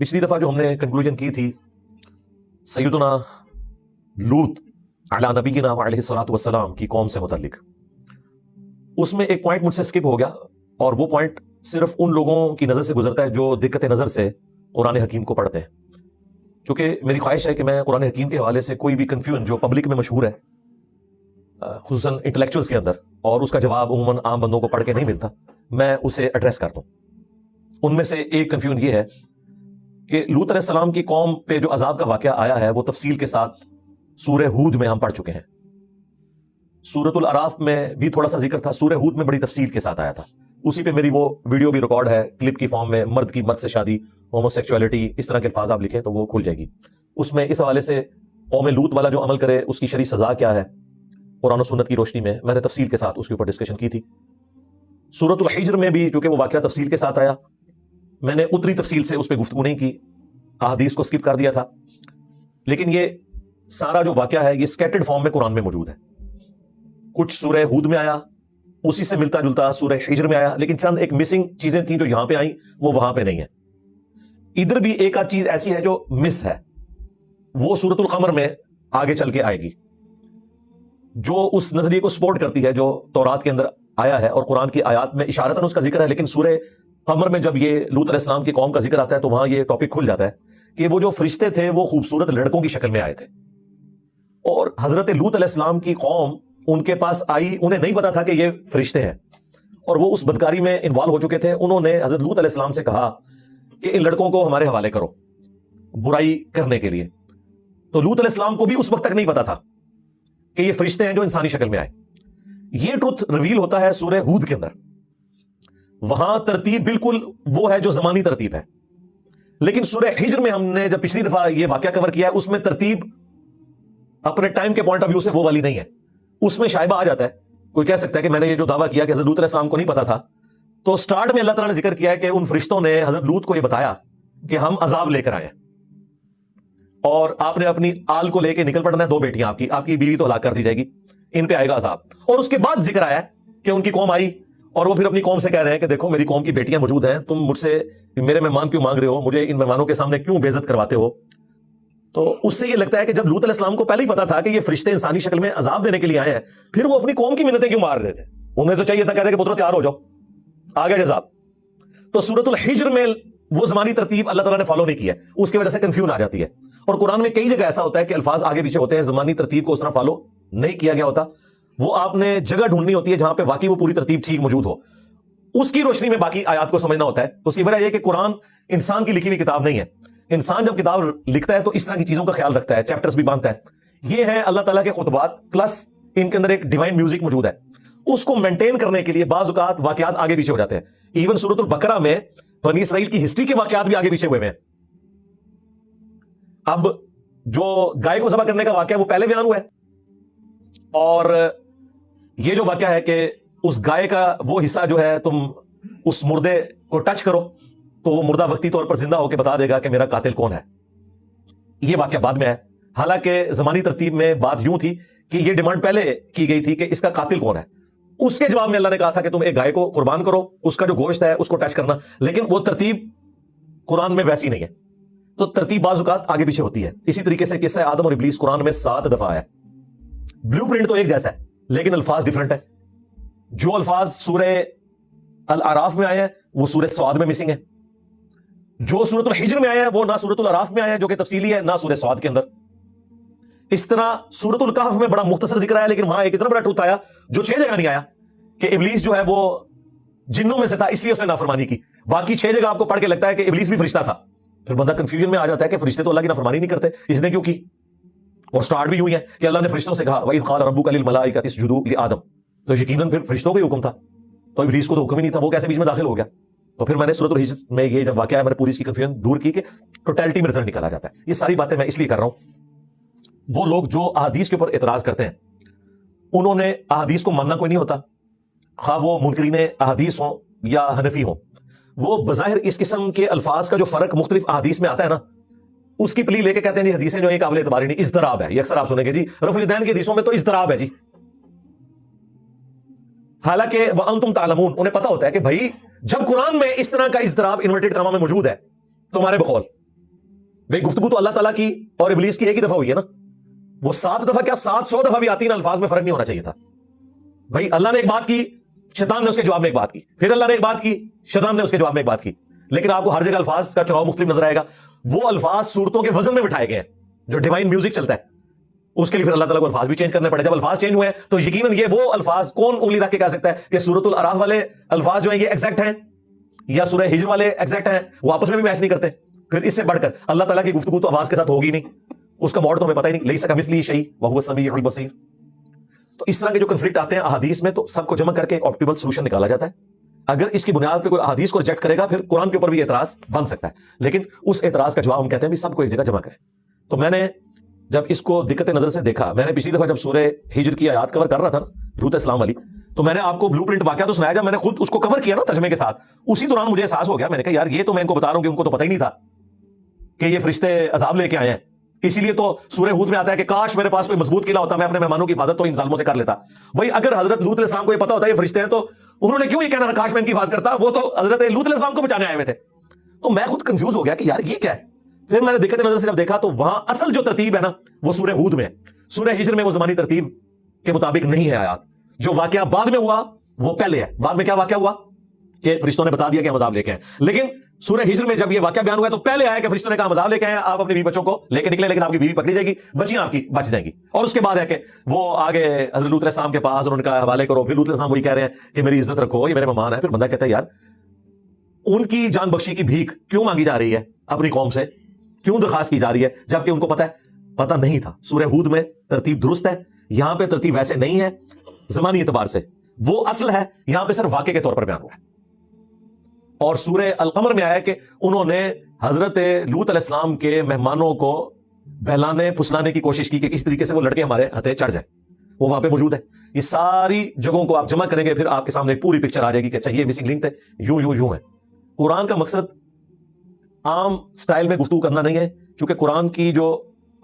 پچھلی دفعہ جو ہم نے کنکلوژن کی تھی سیدنا لوط علی نبینا علیہ الصلوۃ والسلام کی قوم سے متعلق، اس میں ایک پوائنٹ مجھ سے اسکپ ہو گیا، اور وہ پوائنٹ صرف ان لوگوں کی نظر سے گزرتا ہے جو دقت نظر سے قرآن حکیم کو پڑھتے ہیں۔ چونکہ میری خواہش ہے کہ میں قرآن حکیم کے حوالے سے کوئی بھی کنفیوژن جو پبلک میں مشہور ہے، خصوصاً انٹلیکچوئلز کے اندر، اور اس کا جواب عموماً عام بندوں کو پڑھ کے نہیں ملتا، میں اسے ایڈریس کرتا ہوں۔ ان میں سے ایک کنفیوژن یہ ہے کہ لوط علیہ السلام کی قوم پہ جو عذاب کا واقعہ آیا ہے وہ تفصیل کے ساتھ سورہ ہود میں ہم پڑھ چکے ہیں۔ سورۃ الاعراف میں بھی تھوڑا سا ذکر تھا، سورہ ہود میں بڑی تفصیل کے ساتھ آیا تھا۔ اسی پہ میری وہ ویڈیو بھی ریکارڈ ہے کلپ کی فارم میں، مرد کی مرد سے شادی، ہومو سیکچولیٹی، اس طرح کے الفاظ آپ لکھیں تو وہ کھل جائے گی۔ اس میں اس حوالے سے قوم لوط والا جو عمل کرے اس کی شرعی سزا کیا ہے قرآن و سنت کی روشنی میں نے تفصیل کے ساتھ اس کے اوپر ڈسکشن کی تھی۔ سورۃ الحجر میں بھی چونکہ وہ واقعہ تفصیل کے ساتھ آیا، میں نے اتنی تفصیل سے اس پہ گفتگو نہیں کی، احادیث کو اسکپ کر دیا تھا، لیکن یہ سارا جو واقعہ ہے یہ اسکیٹرڈ فارم میں قرآن میں موجود ہے۔ کچھ سورہ ہود میں آیا، اسی سے ملتا جلتا سورہ حجر میں آیا، لیکن چند ایک مسنگ چیزیں تھیں جو یہاں پہ آئیں وہ وہاں پہ نہیں ہے۔ ادھر بھی ایک آدھ چیز ایسی ہے جو مس ہے، وہ سورۃ القمر میں آگے چل کے آئے گی، جو اس نظریے کو سپورٹ کرتی ہے جو تورات کے اندر آیا ہے، اور قرآن کی آیات میں اشارتاً اس کا ذکر ہے، لیکن سورہ قمر میں جب یہ لوط علیہ السلام کی قوم کا ذکر آتا ہے تو وہاں یہ ٹاپک کھل جاتا ہے کہ وہ جو فرشتے تھے وہ خوبصورت لڑکوں کی شکل میں آئے تھے، اور حضرت لوط علیہ السلام کی قوم ان کے پاس آئی، انہیں نہیں پتا تھا کہ یہ فرشتے ہیں، اور وہ اس بدکاری میں انوالو ہو چکے تھے۔ انہوں نے حضرت لوط علیہ السلام سے کہا کہ ان لڑکوں کو ہمارے حوالے کرو برائی کرنے کے لیے، تو لوط علیہ السلام کو بھی اس وقت تک نہیں پتا تھا کہ یہ فرشتے ہیں جو انسانی شکل میں آئے۔ یہ ٹروتھ ریویل ہوتا ہے سورہ ہود کے اندر، وہاں ترتیب بالکل وہ ہے جو زمانی ترتیب ہے، لیکن سورہ حجر میں ہم نے جب پچھلی دفعہ یہ واقعہ کور کیا ہے اس میں ترتیب اپنے ٹائم کے پوائنٹ آف ویو سے وہ والی نہیں ہے۔ اس میں شائبہ آ جاتا ہے، کوئی کہہ سکتا ہے کہ میں نے یہ جو دعویٰ کیا کہ حضرت لوط علیہ السلام کو نہیں پتا تھا، تو سٹارٹ میں اللہ تعالیٰ نے ذکر کیا ہے کہ ان فرشتوں نے حضرت لوط کو یہ بتایا کہ ہم عذاب لے کر آئے، اور آپ نے اپنی آل کو لے کے نکل پڑنا ہے، 2 بیٹیاں آپ کی بیوی تو ہلاک کر دی جائے گی، ان پہ آئے گا عذاب۔ اور اس کے بعد ذکر آیا کہ ان کی قوم آئی اور وہ پھر اپنی قوم سے کہہ رہے ہیں کہ دیکھو میری قوم کی بیٹیاں موجود ہیں، تم مجھ سے میرے مہمان کیوں مانگ رہے ہو، مجھے ان مہمانوں کے سامنے کیوں بے عزت کرواتے ہو۔ تو اس سے یہ لگتا ہے کہ جب لوط علیہ السلام کو پہلے ہی پتا تھا کہ یہ فرشتے انسانی شکل میں عذاب دینے کے لیے آئے ہیں، پھر وہ اپنی قوم کی منتیں کیوں مار رہے تھے؟ انہیں تو چاہیے تھا کہتے کہ پترو تیار ہو جاؤ، آ گیا جزاب۔ تو سورۃ الحجر میں وہ زمانی ترتیب اللہ تعالیٰ نے فالو نہیں کی ہے، اس کی وجہ سے کنفیوژن آ جاتی ہے، اور قرآن میں کئی جگہ ایسا ہوتا ہے کہ الفاظ آگے پیچھے ہوتے ہیں، زمانی ترتیب کو اس طرح فالو نہیں کیا گیا ہوتا۔ وہ آپ نے جگہ ڈھونڈنی ہوتی ہے جہاں پہ واقعی وہ پوری ترتیب ٹھیک موجود ہو، اس کی روشنی میں باقی آیات کو سمجھنا ہوتا ہے۔ اس کی وجہ یہ کہ قرآن انسان کی لکھی ہوئی کتاب نہیں ہے، انسان جب کتاب لکھتا ہے تو اس طرح کی چیزوں کا خیال رکھتا ہے، چیپٹرز بھی باندھتا ہے۔ یہ ہیں اللہ تعالیٰ کے خطبات، پلس ان کے اندر ایک ڈیوائن میوزک موجود ہے، اس کو مینٹین کرنے کے لیے بعض اوقات واقعات آگے پیچھے ہو جاتے ہیں۔ ایون سورۃ البقرہ میں بنی اسرائیل کی ہسٹری کے واقعات بھی آگے پیچھے ہوئے ہیں۔ اب جو گائے کو ذبح کرنے کا واقعہ وہ پہلے بیان ہوا ہے، اور یہ جو واقعہ ہے کہ اس گائے کا وہ حصہ جو ہے تم اس مردے کو ٹچ کرو تو وہ مردہ وقتی طور پر زندہ ہو کے بتا دے گا کہ میرا قاتل کون ہے، یہ واقعہ بعد میں ہے۔ حالانکہ زمانی ترتیب میں بات یوں تھی کہ یہ ڈیمانڈ پہلے کی گئی تھی کہ اس کا قاتل کون ہے۔ اس کے جواب میں اللہ نے کہا تھا کہ تم ایک گائے کو قربان کرو، اس کا جو گوشت ہے اس کو ٹچ کرنا، لیکن وہ ترتیب قرآن میں ویسی نہیں ہے، تو ترتیب بعض اوقات آگے پیچھے ہوتی ہے۔ اسی طریقے سے قصہ آدم اور ابلیس قرآن میں 7 دفعہ ہے، بلو پرنٹ تو ایک جیسا ہے لیکن الفاظ ڈیفرنٹ ہے۔ جو الفاظ سورہ الاعراف میں آئے ہیں وہ سورہ سعد میں مسنگ ہے، جو سورۃ الحجر میں آیا ہے وہ نہ سورۃ الاعراف میں آیا ہے جو کہ تفصیلی ہے، نہ سورہ سعد کے اندر۔ اس طرح سورۃ الکہف میں بڑا مختصر ذکر آیا، لیکن وہاں ایک اتنا بڑا ٹروتھ آیا جو 6 جگہ نہیں آیا کہ ابلیس جو ہے وہ جنوں میں سے تھا اس لیے اس نے نافرمانی کی۔ باقی 6 جگہ آپ کو پڑھ کے لگتا ہے کہ ابلیس بھی فرشتہ تھا، پھر بندہ کنفیوژن میں آ جاتا ہے کہ فرشتے تو اللہ کی نافرمانی نہیں کرتے، اس نے کیوں کی؟ اور سٹارٹ بھی یوں ہی ہے کہ اللہ نے فرشتوں سے کہا وَإِذْ قَالَ رَبُّكَ لِلْمَلَائِكَةِ اسْجُدُوا لِآدَمَ، تو یقیناً پھر فرشتوں کا ہی حکم تھا، تو ابلیس کو تو حکم ہی نہیں تھا، وہ کیسے بیچ میں داخل ہو گیا؟ تو پھر میں نے سورۃ الحجر میں یہ جب واقعہ ہے میں نے پوری اس کی کنفیوژن دور کی کہ ٹوٹلٹی میں رزلٹ نکالا جاتا ہے۔ یہ ساری باتیں میں اس لیے کر رہا ہوں، وہ لوگ جو احادیث کے اوپر اعتراض کرتے ہیں انہوں نے احادیث کو ماننا کوئی نہیں ہوتا، خواہ وہ منکرین احادیث ہوں یا حنفی ہوں، وہ بظاہر اس قسم کے الفاظ کا جو فرق مختلف احادیث میں آتا ہے نا، اس کی پلی لے کے کہتے ہیں جی حدیثیں جو ہیں قابل اعتبار نہیں، اضطراب ہے۔ یہ اکثر آپ سنیں گے جی رفع الیدین کی حدیثوں میں تو اضطراب ہے جی، حالانکہ وَأَنْتُمْ تَعْلَمُونَ انہیں پتا ہوتا ہے کہ بھائی جب قرآن میں اس طرح کا اضطراب انورٹڈ کاما میں موجود ہے تمہارے بقول بھائی گفتگو تو اللہ تعالیٰ کی اور ابلیس کی ایک ہی دفعہ ہوئی ہے نا, وہ 7 دفعہ کیا 700 دفعہ بھی آتی نا, الفاظ میں فرق نہیں ہونا چاہیے تھا. بھائی اللہ نے ایک بات کی, شیطان نے اس کے جواب میں ایک بات کی, پھر اللہ نے ایک بات کی, شیطان نے اس کے جواب میں ایک بات کی, لیکن آپ کو ہر جگہ الفاظ کا چناؤ مختلف نظر آئے گا. وہ الفاظ صورتوں کے وزن میں بٹھائے گئے ہیں, جو ڈیوائن میوزک چلتا ہے اس کے لیے پھر اللہ تعالیٰ کو الفاظ بھی چینج کرنے پڑے. جب الفاظ چینج ہوئے ہیں تو یقیناً یہ وہ الفاظ کون انگلی رکھ کے کہہ سکتا ہے کہ سورۃ الاعراف والے الفاظ جو ہیں یہ ایگزیکٹ ہیں یا سورہ ہجر والے ایگزیکٹ ہیں؟ وہ آپس میں بھی میچ نہیں کرتے. پھر اس سے بڑھ کر اللہ تعالیٰ کی گفتگو تو آواز کے ساتھ ہوگی نہیں, اس کا موڈ تو ہمیں پتہ ہی نہیں, لیس کمثلہ شیء وہو السمیع البصیر. تو اس طرح کے جو کنفلکٹ آتے ہیں احادیث میں, تو سب کو جمع کر کے ایک آپٹیمل سولوشن نکالا جاتا ہے. اگر اس کی بنیاد پہ کوئی احادیث کو ریجیکٹ کرے گا پھر قرآن کے اوپر بھی اعتراض بن سکتا ہے, لیکن اس اعتراض کا جواب ہم کہتے ہیں بھی سب کو ایک جگہ جمع کریں. تو میں نے جب اس کو دقت نظر سے دیکھا, میں نے پچھلی دفعہ جب سورہ ہجر کی آیات کور کر رہا تھا نا, لوط السلام والی, تو میں نے آپ کو بلو پرنٹ واقعہ تو سنایا, جب میں نے خود اس کو کور کیا نا ترجمے کے ساتھ, اسی دوران مجھے احساس ہو گیا, میں نے کہا یار یہ تو میں ان کو بتا رہا ہوں کہ ان کو تو پتہ ہی نہیں تھا کہ یہ فرشتے عذاب لے کے آئے ہیں. اسی لیے تو سورہ ہود میں آتا ہے کہ کاش میرے پاس کوئی مضبوط قلعہ ہوتا, میں اپنے مہمانوں کی حفاظت تو ان ظالموں سے کر لیتا. بھائی اگر حضرت لوط علیہ السلام کو یہ پتا ہوتا ہے یہ فرشتے ہیں, تو انہوں نے کیوں یہ کہنا کاش میں ان کی حفاظت کرتا؟ وہ تو حضرت لوط علیہ السلام کو بچانے آئے ہوئے تھے. تو میں خود کنفیوز ہو گیا کہ یار یہ کیا ہے. پھر میں نے دقت نظر سے جب دیکھا تو وہاں اصل جو ترتیب ہے نا وہ سورہ ہود میں ہے, سورہ ہجر میں وہ زمانی ترتیب کے مطابق نہیں ہے آیات. جو واقعہ بعد میں ہوا وہ پہلے ہے. بعد میں کیا واقعہ ہوا کہ فرشتوں نے بتا دیا کہ ہم عذاب لے کے آئے, لیکن سورہ ہجر میں جب یہ واقعہ بیان ہوا ہے تو پہلے آیا کہ فرشتوں نے کہا عذاب لے کے آئے, آپ اپنی بیوی بچوں کو لے کے نکلے, لیکن آپ کی بیوی پکڑی جائے گی, بچیاں آپ کی بچ جائیں گی. اور اس کے بعد ہے کہ وہ آگے حضرت لوط علیہ السلام کے پاس, انہوں نے کہا حوالے کرو. پھر لوط علیہ السلام وہی کہہ رہے ہیں کہ میری عزت رکھو, یہ میرے مہمان ہیں. پھر بندہ کہتا ہے یار ان کی جان بخشی کی بھیک کیوں مانگی جا رہی ہے اپنی قوم سے, کیوں درخواست کی جا رہی ہے, جبکہ ان کو پتہ نہیں تھا. سورہ ہود میں ترتیب درست ہے, یہاں پہ ترتیب ویسے نہیں ہے زمانی اعتبار سے, وہ اصل ہے یہاں پہ صرف واقعے کے طور پر بیان ہوا ہے. اور سورہ القمر میں آیا کہ انہوں نے حضرت لوط علیہ السلام کے مہمانوں کو بہلانے پھسلانے کی کوشش کی کہ کس طریقے سے وہ لڑکے ہمارے ہتھے چڑھ جائیں. وہ وہاں پہ موجود ہے. یہ ساری جگہوں کو آپ جمع کریں گے پھر آپ کے سامنے ایک پوری پکچر آ جائے گی کہ اچھا یہ مسنگ لنک تھے, یوں ہے. قرآن کا مقصد عام سٹائل میں گفتگو کرنا نہیں ہے, چونکہ قرآن کی جو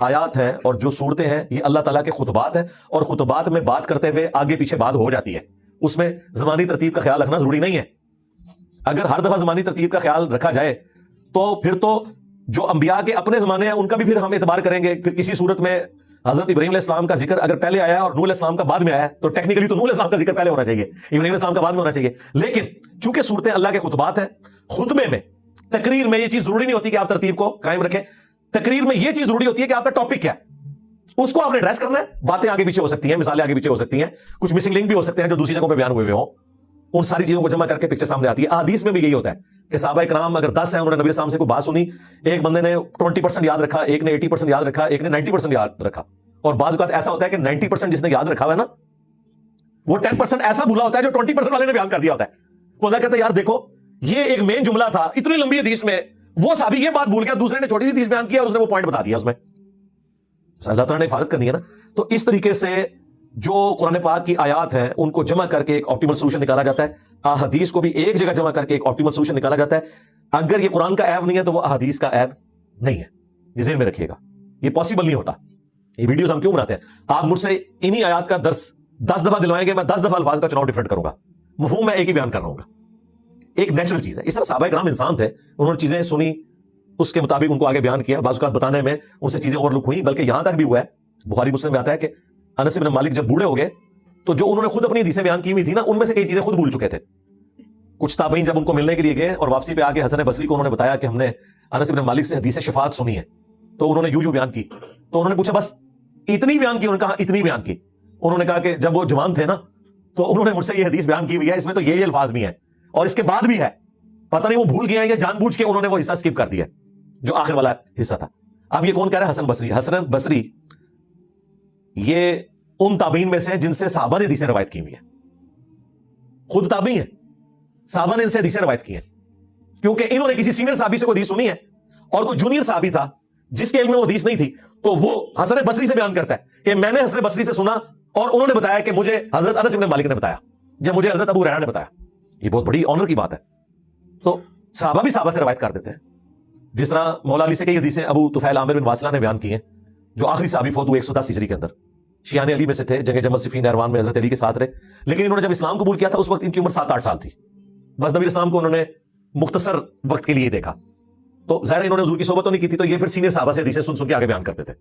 آیات ہیں اور جو صورتیں ہیں یہ اللہ تعالیٰ کے خطبات ہیں, اور خطبات میں بات کرتے ہوئے آگے پیچھے بات ہو جاتی ہے, اس میں زمانی ترتیب کا خیال رکھنا ضروری نہیں ہے. اگر ہر دفعہ زمانی ترتیب کا خیال رکھا جائے تو پھر تو جو انبیاء کے اپنے زمانے ہیں ان کا بھی پھر ہم اعتبار کریں گے. پھر کسی صورت میں حضرت ابراہیم علیہ السلام کا ذکر اگر پہلے آیا اور نوح علیہ السلام کا بعد میں آیا تو ٹیکنیکلی تو نوح علیہ السلام کا ذکر پہلے ہونا چاہیے, ابراہیم علیہ السلام کا بعد میں ہونا چاہیے. لیکن چونکہ صورتیں اللہ کے خطبات ہیں, خطبے میں تقریر میں یہ چیز ضروری نہیں ہوتی کہ آپ ترتیب کو قائم رکھیں. تقریر میں یہ چیز ضروری ہوتی ہے کہ آپ کا ٹاپک کیا ہے, اس کو آپ نے ایڈریس کرنا ہے. باتیں آگے پیچھے ہو سکتی ہیں, مثالیں آگے پیچھے ہو سکتی ہیں, کچھ مسنگ لنک بھی ہو سکتے ہیں جو دوسری جگہوں پہ بیان ہوئے ہوں. ان ساری چیزوں کو جمع کر کے پکچر سامنے آتی ہے. احادیث میں بھی یہی ہوتا ہے کہ صحابہ کرام اگر 10 ہیں, انہوں نے نبی السلام سے کوئی بات سنی, ایک بندے نے 20% یاد رکھا, ایک نے 80% یاد رکھا, ایک نے 90% یاد رکھا. اور بعض اوقات ایسا ہوتا ہے کہ 90% جس نے یاد رکھا ہوا ہے نا وہ 10% ایسا بھولا ہوتا ہے جو 20% والے نے بیان کر دیا ہوتا ہے. وہ کہتا ہے یار دیکھو یہ ایک مین جملہ تھا اتنی لمبی حدیث میں, وہ صحابی یہ بات بھول گیا, دوسرے نے چھوٹی سی حدیث بیان کیا اور اس نے وہ پوائنٹ بتا دیا اس میں. اللہ تعالیٰ نے حفاظت کرنی ہے نا. تو اس طریقے سے جو قرآن پاک کی آیات ہیں ان کو جمع کر کے ایک آپٹیمل سولوشن نکالا جاتا ہے. احادیث کو بھی ایک جگہ جمع کر کے ایک آپٹیمل سولوشن نکالا جاتا ہے. اگر یہ قرآن کا عیب نہیں ہے تو وہ احادیث کا عیب نہیں ہے, یہ ذہن میں رکھیے گا. یہ پاسبل نہیں ہوتا. یہ ویڈیوز ہم کیوں بناتے ہیں؟ آپ مجھ سے انہی آیات کا درس 10 دفعہ دلوائیں گے, میں 10 دفعہ الفاظ کا چناؤ ڈیفرنٹ کروں گا, مفہوم میں ایک ہی بیان کر رہا ہوں گا. ایک نیچرل چیز ہے. اس طرح صحابہ کرام انسان تھے, انہوں نے چیزیں سنی, اس کے مطابق ان کو آگے بیان کیا. بعض اوقات بتانے میں ان سے چیزیں اور لک ہوئی, بلکہ یہاں تک بھی ہوا ہے, بخاری مسلم میں آتا ہے کہ انس بن مالک جب بوڑھے ہو گئے تو جو انہوں نے خود اپنی حدیثیں بیان کی ہوئی تھی نا ان میں سے کئی چیزیں خود بھول چکے تھے. کچھ تابعین جب ان کو ملنے کے لیے گئے اور واپسی پہ آگے حسن بصری کو انہوں نے بتایا کہ ہم نے انس بن مالک سے حدیث شفاعت سنی ہے, تو انہوں نے یوں بیان کی. تو انہوں نے پوچھا بس اتنی بیان کی؟ انہوں نے کہا اتنی بیان کی. انہوں نے کہا کہ جب وہ جوان تھے نا تو انہوں نے مجھ سے یہ حدیث بیان کی ہوئی ہے, اس میں تو یہ الفاظ بھی ہیں اور اس کے بعد بھی ہے, پتہ نہیں وہ بھول گیا یا جان بوجھ کے انہوں نے وہ حصہ اسکپ کر دیا جو آخر والا حصہ تھا. اب یہ کون کہہ رہا ہے؟ حسن بصری. حسن بصری یہ ان تابعین میں سے ہیں جن سے صحابہ نے حدیثیں روایت کی ہوئی ہیں, خود تابعی ہیں, صحابہ نے ان سے حدیثیں روایت کی ہیں, کیونکہ انہوں نے کسی سینئر صحابی سے کوئی حدیث سنی ہے اور کوئی جونیئر صحابی تھا جس کے علم میں وہ حدیث نہیں تھی, تو وہ حسن بصری سے بیان کرتا ہے کہ میں نے حسن بصری سے سنا اور انہوں نے بتایا کہ مجھے حضرت انس بن مالک نے بتایا, یا مجھے حضرت ابو ہریرہ نے بتایا. یہ بہت بڑی آنر کی بات ہے. تو صحابہ بھی صحابہ سے روایت کر دیتے ہیں. جس طرح مولا علی سے کئی حدیثیں ابو طفیل عامر بن واصلہ نے بیان کی ہیں, جو آخری صحابی فوت ہوئے 110 ہجری کے اندر, شیعان علی میں سے تھے, جنگ جمل صفین نہروان میں حضرت علی کے ساتھ رہے. لیکن انہوں نے جب اسلام قبول کیا تھا اس وقت ان کی عمر 7-8 سال تھی. بس نبی اسلام کو انہوں نے مختصر وقت کے لیے دیکھا, تو ظاہر انہوں نے حضور کی صحبت تو نہیں کی تھی، تو یہ پھر سینئر صحابہ سے حدیثیں سن کے آگے بیان کرتے تھے.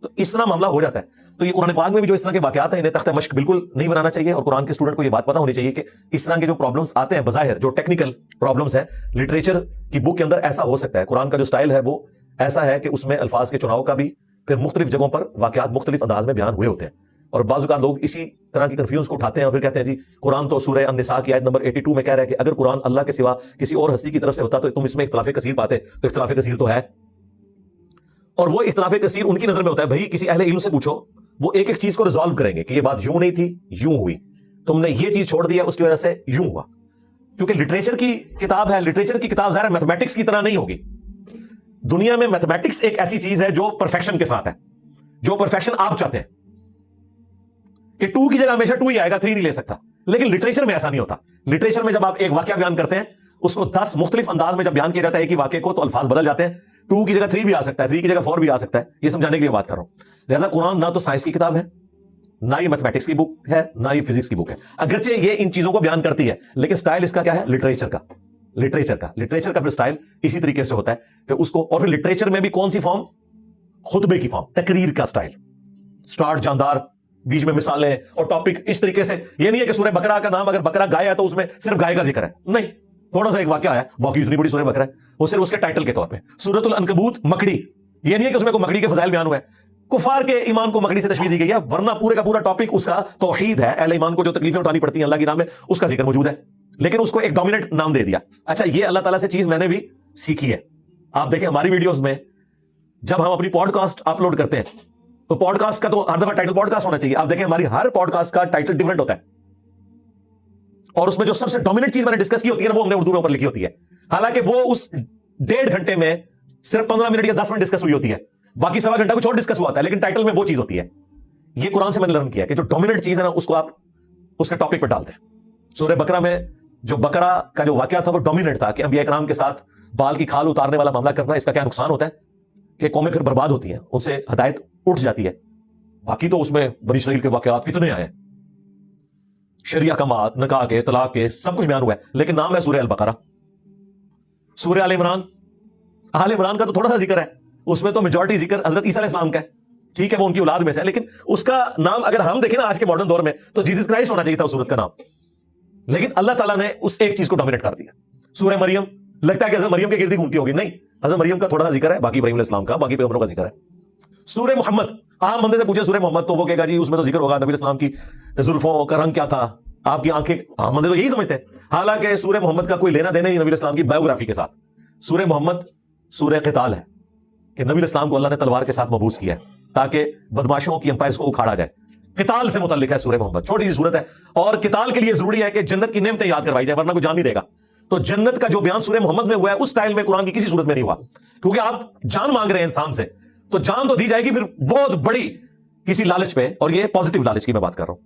تو اس طرح معاملہ ہو جاتا ہے. تو یہ قرآن پاک میں بھی جو اس طرح کے واقعات ہیں انہیں تختہ مشق بالکل نہیں بنانا چاہیے، اور قرآن کے اسٹوڈنٹ کو یہ بات پتہ ہونی چاہیے کہ اس طرح کے جو پرابلمس آتے ہیں بظاہر جو ٹیکنیکل پرابلمس ہیں لٹریچر کی بک کے اندر ایسا ہو سکتا ہے. قرآن کا جو سٹائل ہے وہ ایسا ہے کہ اس میں الفاظ کے چناؤ کا بھی پھر مختلف جگہوں پر واقعات مختلف انداز میں بیان ہوئے ہوتے ہیں، اور بعض اوقات لوگ اسی طرح کی کنفیوژن کو اٹھاتے ہیں اور پھر کہتے ہیں جی قرآن تو سورہ النساء کی آیت نمبر 82 میں کہہ رہا ہے کہ اگر قرآن اللہ کے سوا کسی اور ہستی کی طرف سے ہوتا تو تم اس میں اختلاف کثیر پاتے. تو اختلاف کثیر تو ہے، اور وہ اختلاف کثیر ان کی نظر میں ہوتا ہے. بھائی کسی اہل علم سے پوچھو، وہ ایک ایک چیز کو ریزالو کریں گے کہ یہ بات یوں نہیں تھی، یوں ہوئی، تم نے یہ چیز چھوڑ دیا اس کی وجہ سے یوں ہوا. کیونکہ لٹریچر کی کتاب ہے، لٹریچر کی کتاب ظاہر میتھمیٹکس کی طرح نہیں ہوگی. دنیا میں میتھمیٹکس ایک ایسی چیز ہے جو پرفیکشن کے ساتھ ہے، جو پرفیکشن آپ چاہتے ہیں کہ 2 کی جگہ ہمیشہ 2 ہی آئے گا، 3 نہیں لے سکتا. لیکن لٹریچر میں ایسا نہیں ہوتا. لٹریچر میں جب آپ ایک واقعہ بیان کرتے ہیں اس کو 10 مختلف انداز میں جب بیان کیا جاتا ہے ایک ہی واقعے کو، تو الفاظ بدل جاتے ہیں. 2 کی جگہ 3 بھی آ سکتا ہے، 3 کی جگہ 4 بھی آ سکتا ہے. یہ سمجھانے کے لیے بات کر رہا ہوں. لہذا قرآن نہ تو سائنس کی کتاب ہے، نہ یہ میتھمیٹکس کی بک ہے، نہ یہ فزکس کی بک ہے. اگرچہ یہ ان چیزوں کو بیان کرتی ہے لیکن سٹائل اس کا کیا ہے؟ لٹریچر کا. لٹریچر کا پھر سٹائل اسی طریقے سے ہوتا ہے کہ اس کو، اور پھر لٹریچر میں بھی کون سی فارم؟ خطبے کی فارم، تقریر کا سٹائل، سٹارٹ جاندار، بیچ میں مثالیں اور ٹاپک اس طریقے سے. یہ نہیں ہے کہ سورہ بقرہ کا نام اگر بقرہ گائے ہے تو اس میں صرف گائے کا ذکر ہے، نہیں. تھوڑا سا ایک واقعہ ہے، باقی اتنی بڑی سورہ بقرہ ہے وہ صرف اس کے ٹائٹل کے طور پہ. سورۃ العنکبوت مکڑی، یہ نہیں ہے کہ اس میں کوئی مکڑی کے فضائل بیان ہوئے ہیں. کفار کے ایمان کو مکڑی سے تشبیہ دی گئی ہے، ورنہ پورے کا پورا ٹاپک اس کا توحید ہے. اہل ایمان کو جو تکلیفیں اٹھانی پڑتی ہیں اللہ کی راہ میں اس کا ذکر موجود ہے، لیکن اس کو ایک ڈومیننٹ نام دے دیا. اچھا یہ اللہ تعالیٰ سے چیز میں نے بھی سیکھی ہے. آپ دیکھیں ہماری ویڈیوز میں جب ہم اپنی پوڈ کاسٹ اپلوڈ کرتے ہیں تو پوڈ کاسٹ کا تو ہر دفعہ ٹائٹل پوڈ کاسٹ ہونا چاہیے. آپ دیکھیں ہماری ہر پوڈ کاسٹ کا ٹائٹل ڈفرنٹ ہوتا ہے، اور اس میں جو سب سے ڈومیننٹ چیز میں نے ڈسکس کی ہوتی ہے نا وہ ہم نے اردو میں اوپر لکھی ہوتی ہے. حالانکہ وہ اس 1.5 گھنٹے میں صرف 15 منٹ یا 10 منٹ ڈسکس ہوئی ہوتی ہے، باقی سوا گھنٹہ کچھ اور ڈسکس ہوا ہوتا ہے، لیکن ٹائٹل میں وہ چیز ہوتی ہے. یہ قرآن سے میں نے لرن کیا کہ جو ڈومیننٹ چیز ہے نا اس کو آپ اس کے ٹاپک پہ ڈالتے ہیں. سورہ بقرہ میں جو بقرہ کا جو واقعہ تھا وہ ڈومیننٹ تھا کہ انبیاء کرام کے ساتھ بال کی کھال اتارنے والا معاملہ کرنا، اس کا کیا نقصان ہوتا ہے کہ قومیں پھر برباد ہوتی ہیں، ان سے ہدایت اٹھ جاتی ہے. باقی تو اس میں بنی اسرائیل کے واقعات کتنے آئے ہیں، شریعہ احکامات، نکاح کے، طلاق کے، سب کچھ بیان ہوا ہے، لیکن نام ہے سورہ البقرہ. سورہ آل عمران، آل عمران کا تو تھوڑا سا ذکر ہے، اس میں تو میجورٹی ذکر حضرت عیسیٰ علیہ السلام کا ہے. ٹھیک ہے وہ ان کی اولاد میں سے ہے، لیکن اس کا نام اگر ہم دیکھیں نا آج کے ماڈرن دور میں تو جیسس کرائسٹ ہونا چاہیے تھا اس سورت کا نام، لیکن اللہ تعالیٰ نے اس ایک چیز کو ڈومینیٹ کر دیا. سورہ مریم، لگتا ہے کہ حضرت مریم کے گرد ہی گھومتی ہوگی، نہیں، حضرت مریم کا تھوڑا سا ذکر ہے، باقی ابراہیم علیہ السلام کا، باقی پیغمبروں کا ذکر ہے. سورہ محمد، عام بندے سے پوچھے سورہ محمد تو وہ کہے گا جی اس میں تو ذکر ہوگا نبی علیہ السلام کی زلفوں کا رنگ کیا تھا، آپ کی آنکھیں، عام بندے تو یہی سمجھتے ہیں. حالانکہ سورہ محمد کا کوئی لینا دینا نہیں نبی علیہ السلام کی بایوگرافی کے ساتھ. سورہ محمد سورہ قتال ہے کہ نبی علیہ السلام کو اللہ نے تلوار کے ساتھ مبعوث کیا ہے تاکہ بدماشوں کی امپائرز کو اکھاڑا جائے. قتال سے متعلق ہے سورہ محمد، چھوٹی سی سورت ہے، اور قتال کے لیے ضروری ہے کہ جنت کی نعمتیں یاد کروائی جائے ورنہ کوئی جان نہیں دے گا. تو جنت کا جو بیان سورہ محمد میں ہوا ہے اس سٹائل میں قرآن کی کسی صورت میں نہیں ہوا، کیونکہ آپ جان مانگ رہے ہیں انسان سے تو جان تو دی جائے گی پھر بہت بڑی کسی لالچ پہ، اور یہ پازیٹیو لالچ کی میں بات کر رہا ہوں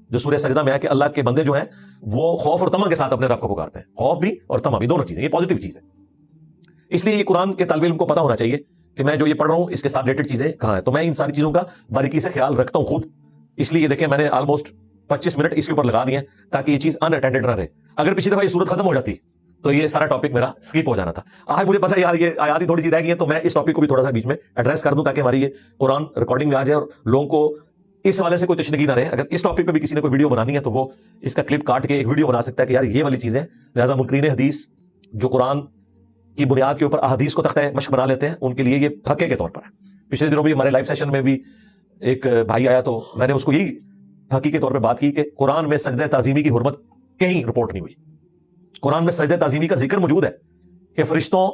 جو سورہ سجدہ میں ہے کہ اللہ کے بندے جو ہیں وہ خوف اور طمع کے ساتھ اپنے رب کو پکارتے ہیں. خوف بھی اور طمع بھی دونوں چیزیں، یہ پازیٹیو چیز ہے. اس لیے یہ قرآن کے طالب علم کو پتا ہونا چاہیے کہ میں جو یہ پڑھ رہا ہوں اس کے ساتھ ریلیٹڈ چیزیں کہاں ہیں. تو میں ان ساری چیزوں کا باریکی سے خیال رکھتا ہوں خود، اس لیے یہ دیکھیں میں نے آلموسٹ 25 منٹ اس کے اوپر لگا دیے ہیں تاکہ یہ چیز ان اٹینڈڈ نہ رہے. اگر پچھلی دفعہ یہ صورت ختم ہو جاتی تو یہ سارا ٹاپک میرا سکپ ہو جانا تھا. آج مجھے پتا ہے یار یہ آیات ہی تھوڑی سی رہ گئی ہیں، تو میں اس ٹاپک کو بھی تھوڑا سا بیچ میں ایڈریس کر دوں تاکہ ہماری یہ قرآن ریکارڈنگ میں آ جائے اور لوگوں کو اس حوالے سے کوئی تشنگی نہ رہے. اگر اس ٹاپک پہ بھی کسی نے کوئی ویڈیو بنانی ہے تو وہ اس کا کلپ کاٹ کے ایک ویڈیو بنا سکتا ہے کہ یار یہ والی چیزیں. لہٰذا منکرین حدیث جو قرآن کی بنیاد کے اوپر احادیث کو تختہ مشق بنا لیتے ہیں ان کے لیے یہ پھکے کے طور پر ہے. پچھلے دنوں بھی ہمارے لائیو سیشن میں بھی ایک بھائی آیا تو میں نے اس کو یہی پھکی کے طور پہ بات کی کہ قرآن میں سجدہ تعظیمی کی حرمت کہیں رپورٹ نہیں ہوئی. قرآن میں سجدہ تعظیمی کا ذکر موجود ہے کہ فرشتوں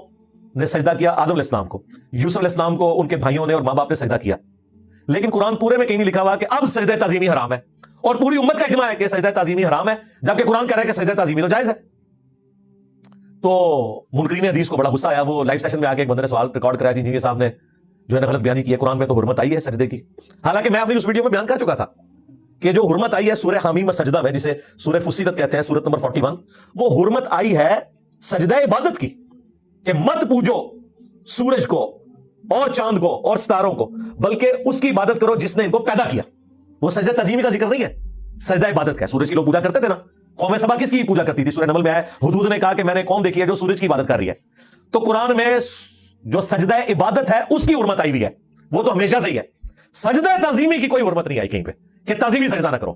نے سجدہ کیا آدم علیہ السلام کو، یوسف علیہ السلام کو ان کے بھائیوں نے اور ماں باپ نے سجدہ کیا، لیکن قرآن پورے میں کہیں نہیں لکھا ہوا کہ اب سجدہ تعظیمی حرام ہے. اور پوری امت کا اجماع ہے کہ سجدہ تعظیمی حرام ہے، جبکہ قرآن کہہ رہا ہے کہ سجدہ تعظیمی تو جائز ہے. تو منکرین حدیث کو بڑا غصہ آیا. وہ لائیو سیشن میں آ کے ایک بندے نے سوال ریکارڈ کرایا جی انجینئر صاحب نے جو ہے نا غلط بیانی کی ہے، قرآن میں تو حرمت آئی ہے سجدے کی. حالانکہ میں اپنی اس ویڈیو میں بیان کر چکا تھا کہ جو حرمت آئی ہے سورہ حمیم سجدہ میں، جسے سورہ فصیلت کہتے ہیں، سورۃ نمبر 41، وہ حرمت آئی ہے سجدہ عبادت کی کہ مت پوجو سورج کو اور چاند کو اور ستاروں کو، بلکہ اس کی عبادت کرو جس نے ان کو پیدا کیا. وہ سجدہ تعظیمی کا ذکر نہیں ہے، سجدہ عبادت کا ہے. سورج کی لوگ پوجا کرتے تھے نا، قوم سبا کس کی پوجا کرتی تھی؟ سورہ نمل میں ہے حدود نے کہا کہ میں نے قوم دیکھی ہے جو سورج کی عبادت کر رہی ہے. تو قرآن میں جو سجدہ عبادت ہے اس کی حرمت آئی ہوئی ہے، وہ تو ہمیشہ سے ہی ہے. سجدہ تعظیمی کی کوئی حرمت نہیں آئی کہیں پہ کہ تعظیمی سجدہ نہ کرو.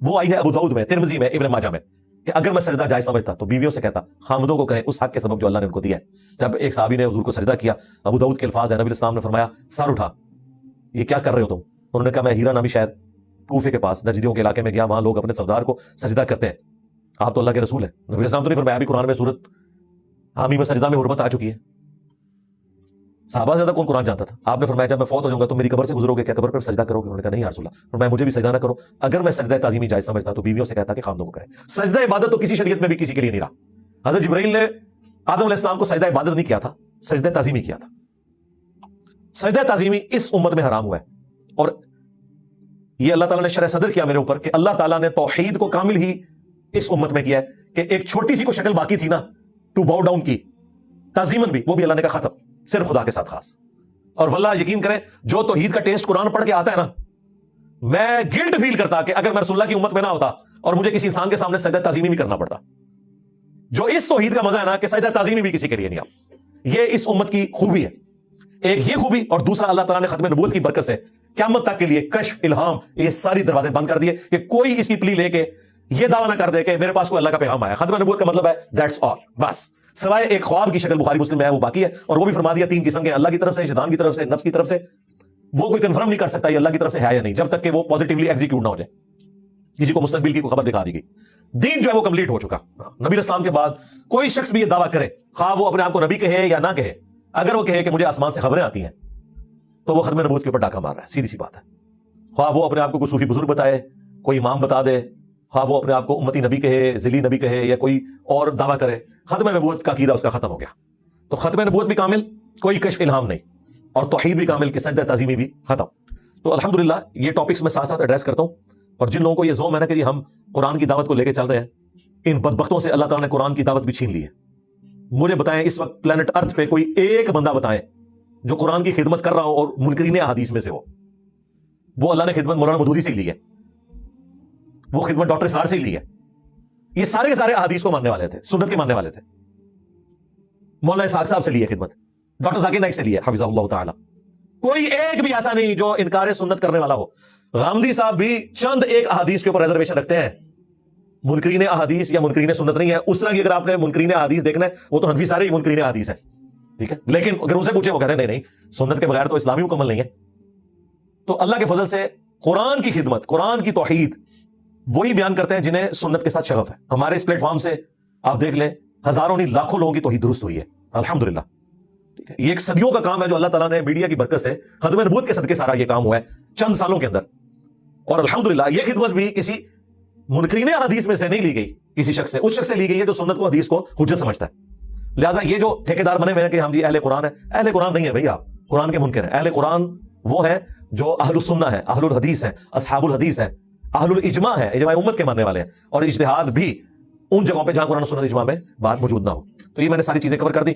وہ آئی ہے ابو داؤد میں، ترمذی میں، ابن ماجہ میں، کہ اگر میں سجدہ جائز سمجھتا تو بیویوں سے کہتا خامدوں کو کہیں اس حق کے سبب جو اللہ نے ان کو دیا ہے. جب ایک صحابی نے حضور کو سجدہ کیا، ابو داؤد کے الفاظ ہیں، نبی اسلام نے فرمایا سر اٹھا، یہ کیا کر رہے ہو تم؟ انہوں نے کہا میں ہیرا نامی شہر کوفے کے پاس نجدیوں کے علاقے میں گیا، وہاں لوگ اپنے سردار کو سجدہ کرتے ہیں، آپ تو اللہ کے رسول ہیں. نبی اسلام تو نہیں فرمایا، ابھی قرآن میں سورت حامی میں سجدہ میں حرمت آ چکی ہے. صحابہ سے زیادہ کون قرآن جانتا تھا؟ آپ نے فرمایا جب میں فوت ہو جاؤں گا تو میری قبر سے گزرو گے، کیا قبر پر سجدہ کرو گے؟ انہوں نے کہا نہیں یا رسول اللہ. فرمایا مجھے بھی سجدہ نہ کرو. اگر میں سجدہ تعظیمی جائز سمجھتا تو بیویوں سے کہتا کہ خامدوں کو کریں. سجدہ عبادت تو کسی شریعت میں بھی کسی کے لیے نہیں رہا. حضرت جبرائیل نے آدم علیہ السلام کو سجدہ عبادت نہیں کیا تھا، سجدہ تعظیمی کیا تھا. سجدہ تعظیمی اس امت میں حرام ہوا ہے، اور یہ اللہ تعالیٰ نے شرح صدر کیا میرے اوپر کہ اللہ تعالیٰ نے توحید کو کامل ہی اس امت میں کیا ہے کہ ایک چھوٹی سی کو شکل باقی تھی نا ٹو باؤ ڈاؤن کی تعظیمن بھی، وہ بھی اللہ نے کہا ختم، صرف خدا کے ساتھ خاص. اور واللہ یقین کریں جو توحید کا ٹیسٹ قرآن پڑھ کے آتا ہے نا، میں گلٹ فیل کرتا کہ اگر میں رسول اللہ کی امت میں نہ ہوتا اور مجھے کسی انسان کے سامنے سجدہ تعظیمی بھی کرنا پڑتا. جو اس توحید کا مزہ ہے نا کہ سجدہ تعظیمی بھی کسی کے لیے نہیں آ، یہ اس امت کی خوبی ہے. ایک یہ خوبی، اور دوسرا اللہ تعالیٰ نے ختم نبوت کی برکت سے قیامت تک کے لیے کشف، الہام، یہ ساری دروازے بند کر دیے کہ کوئی اس کی پلی لے کے یہ دعویٰ نہ کر دے کہ میرے پاس کوئی اللہ کا پیغام آیا. ختم نبوت کا مطلب ہے دیٹس آل، بس سوائے ایک خواب کی شکل بخاری مسلم میں ہے وہ باقی ہے، اور وہ بھی فرما دیا 3 قسم کے، اللہ کی طرف سے، شیطان کی طرف سے، نفس کی طرف سے. وہ کوئی کنفرم نہیں کر سکتا یہ اللہ کی طرف سے ہے یا نہیں جب تک کہ وہ پازیٹیولی ایگزیکیوٹ نہ ہو جائے، کسی کو مستقبل کی کوئی خبر دکھا دی گئی. دین جو ہے وہ کمپلیٹ ہو چکا. نبی اسلام کے بعد کوئی شخص بھی یہ دعویٰ کرے، خواہ وہ اپنے آپ کو نبی کہے یا نہ کہے، اگر وہ کہے کہ مجھے آسمان سے خبریں آتی ہیں تو وہ ختم نبوت کے اوپر ڈاکہ مار رہا ہے. سیدھی سی بات ہے. خواہ وہ اپنے آپ کو کوئی صوفی بزرگ بتائے، کوئی امام بتا دے، خواہ وہ اپنے آپ کو امتی نبی کہے، ذلی نبی کہے، یا کوئی اور دعویٰ کرے، ختم نبوت کا عقیدہ اس کا ختم ہو گیا. تو ختم نبوت بھی کامل، کوئی کشف الہام نہیں، اور توحید بھی کامل کہ سجدہ تعظیمی بھی ختم. تو الحمدللہ یہ ٹاپکس میں ساتھ ساتھ ایڈریس کرتا ہوں. اور جن لوگوں کو یہ زوم ہے نا کہ ہم قرآن کی دعوت کو لے کے چل رہے ہیں، ان بدبختوں سے اللہ تعالیٰ نے قرآن کی دعوت بھی چھین لی ہے. مجھے بتائیں اس وقت پلانٹ ارتھ پہ کوئی ایک بندہ بتائیں جو قرآن کی خدمت کر رہا ہو اور منکرین احادیث میں سے ہو. وہ اللہ نے خدمت مولانا مودودی سے ہی لی ہے، وہ خدمت ڈاکٹر اسرار سے ہی لی ہے. یہ سارے کے سارے احادیث کو ماننے والے تھے، سنت کے ماننے والے تھے. مولانا اسحاق صاحب سے لی ہے خدمت، ڈاکٹر ذاکر نائک سے لی ہے حفظہ اللہ تعالی. کوئی ایک بھی ایسا نہیں جو انکار سنت کرنے والا ہو. غامدی صاحب بھی چند ایک احادیث کے اوپر ریزرویشن رکھتے ہیں، منکرین احادیث یا منکرین سنت نہیں ہے. اس طرح کی اگر آپ نے منکرین احادیث دیکھنا ہے، وہ تو حنفی سارے ہی منکرین احادیث ہیں، ٹھیک ہے. لیکن اگر ان سے پوچھیں وہ کہتے ہیں نہیں سنت کے بغیر تو اسلامی مکمل نہیں ہے. تو اللہ کے فضل سے قرآن کی خدمت، قرآن کی توحید وہی بیان کرتے ہیں جنہیں سنت کے ساتھ شغف ہے. ہمارے اس پلیٹ فارم سے آپ دیکھ لیں ہزاروں نہیں لاکھوں لوگوں کی توحید درست ہوئی ہے الحمدللہ. ٹھیک ہے، یہ ایک صدیوں کا کام ہے جو اللہ تعالیٰ نے میڈیا کی برکت سے ختم نبوت کے صدقے سارا یہ کام ہوا ہے چند سالوں کے اندر. اور الحمدللہ یہ خدمت بھی کسی منکرین حدیث میں سے نہیں لی گئی، کسی شخص سے، اس شخص سے لی گئی ہے جو سنت کو حدیث کو حجت سمجھتا ہے. لہٰذا یہ جو ٹھیکیدار بنے ہوئے ہیں کہ ہم جی اہل قرآن ہے، اہل قرآن نہیں ہے بھائی، آپ قرآن کے منکر ہیں. اہل قرآن وہ ہیں جو اہل السنہ ہیں، اہل الحدیث ہیں، اصحاب الحدیث ہیں، اہل الاجماع ہیں، اجماع امت کے ماننے والے ہیں. اور اجتہاد بھی ان جگہوں پہ جہاں قرآن و سنت اجماع میں بات موجود نہ ہو. تو یہ میں نے ساری چیزیں کور کر دی.